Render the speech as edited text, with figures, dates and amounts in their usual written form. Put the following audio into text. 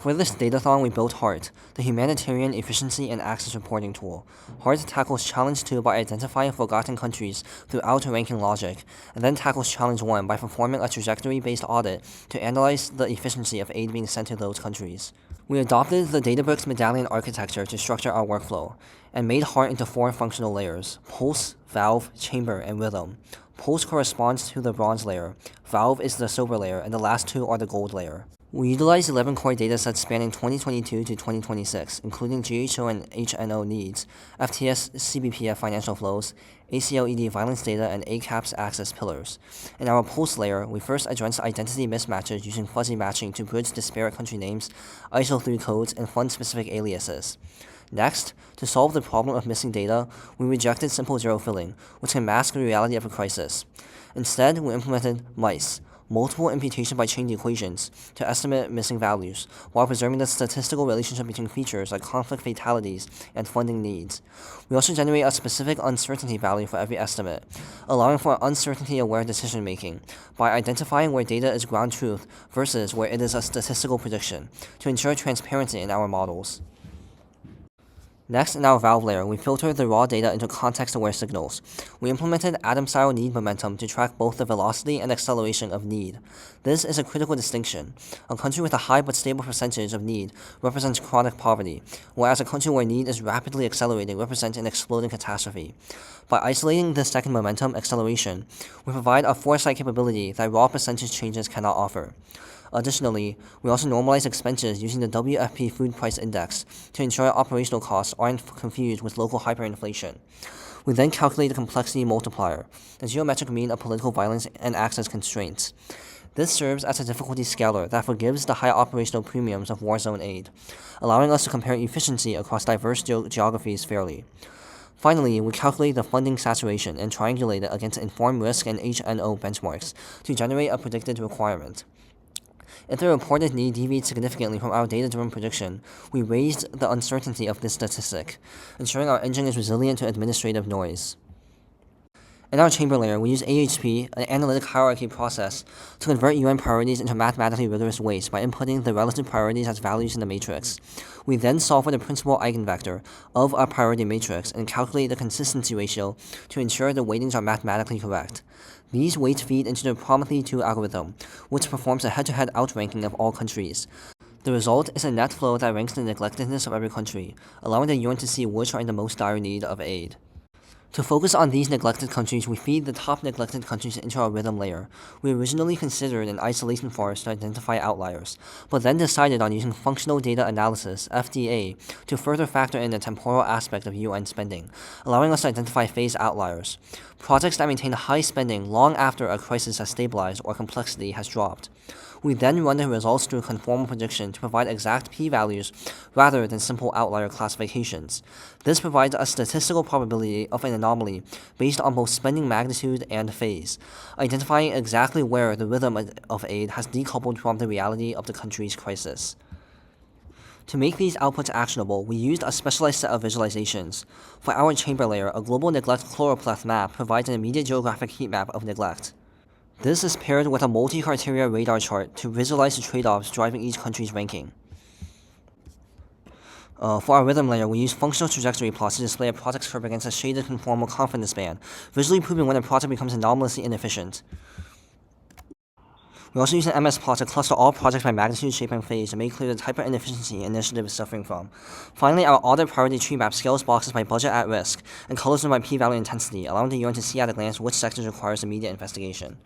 For this Datathon, we built HEART, the Humanitarian Efficiency and Access Reporting Tool. HEART tackles Challenge 2 by identifying forgotten countries through out-ranking logic, and then tackles Challenge 1 by performing a trajectory-based audit to analyze the efficiency of aid being sent to those countries. We adopted the Databricks medallion architecture to structure our workflow, and made HEART into 4 functional layers: pulse, valve, chamber, and rhythm. Pulse corresponds to the bronze layer, valve is the silver layer, and the last 2 are the gold layer. We utilized 11 core datasets spanning 2022 to 2026, including GHO and HNO needs, FTS CBPF financial flows, ACLED violence data, and ACAPS access pillars. In our pulse layer, we first addressed identity mismatches using fuzzy matching to bridge disparate country names, ISO 3 codes, and fund-specific aliases. Next, to solve the problem of missing data, we rejected simple zero filling, which can mask the reality of a crisis. Instead, we implemented MICE, multiple imputation by chain equations, to estimate missing values, while preserving the statistical relationship between features like conflict fatalities and funding needs. We also generate a specific uncertainty value for every estimate, allowing for uncertainty-aware decision-making by identifying where data is ground truth versus where it is a statistical prediction, to ensure transparency in our models. Next, in our valve layer, we filtered the raw data into context-aware signals. We implemented Atom-style need momentum to track both the velocity and acceleration of need. This is a critical distinction. A country with a high but stable percentage of need represents chronic poverty, whereas a country where need is rapidly accelerating represents an exploding catastrophe. By isolating the second momentum, acceleration, we provide a foresight capability that raw percentage changes cannot offer. Additionally, we also normalize expenses using the WFP Food Price Index to ensure operational costs aren't confused with local hyperinflation. We then calculate the complexity multiplier, the geometric mean of political violence and access constraints. This serves as a difficulty scaler that forgives the high operational premiums of war zone aid, allowing us to compare efficiency across diverse geographies fairly. Finally, we calculate the funding saturation and triangulate it against informed risk and HNO benchmarks to generate a predicted requirement. If the reported need deviates significantly from our data-driven prediction, we raised the uncertainty of this statistic, ensuring our engine is resilient to administrative noise. In our chamber layer, we use AHP, an analytic hierarchy process, to convert UN priorities into mathematically rigorous weights by inputting the relative priorities as values in the matrix. We then solve for the principal eigenvector of our priority matrix and calculate the consistency ratio to ensure the weightings are mathematically correct. These weights feed into the Promethe 2 algorithm, which performs a head-to-head outranking of all countries. The result is a net flow that ranks the neglectedness of every country, allowing the UN to see which are in the most dire need of aid. To focus on these neglected countries, we feed the top neglected countries into our rhythm layer. We originally considered an isolation forest to identify outliers, but then decided on using functional data analysis, FDA, to further factor in the temporal aspect of UN spending, allowing us to identify phased outliers, projects that maintain high spending long after a crisis has stabilized or complexity has dropped. We then run the results through conformal prediction to provide exact p-values rather than simple outlier classifications. This provides a statistical probability of an anomaly based on both spending magnitude and phase, identifying exactly where the rhythm of aid has decoupled from the reality of the country's crisis. To make these outputs actionable, we used a specialized set of visualizations. For our chamber layer, a global neglect choropleth map provides an immediate geographic heat map of neglect. This is paired with a multi-criteria radar chart to visualize the trade-offs driving each country's ranking. For our rhythm layer, we use functional trajectory plots to display a project's curve against a shaded conformal confidence band, visually proving when a project becomes anomalously inefficient. We also use an MS plot to cluster all projects by magnitude, shape, and phase to make clear the type of inefficiency an initiative is suffering from. Finally, our audit priority tree map scales boxes by budget at risk and colors them by p-value intensity, allowing the UN to see at a glance which sectors requires immediate investigation.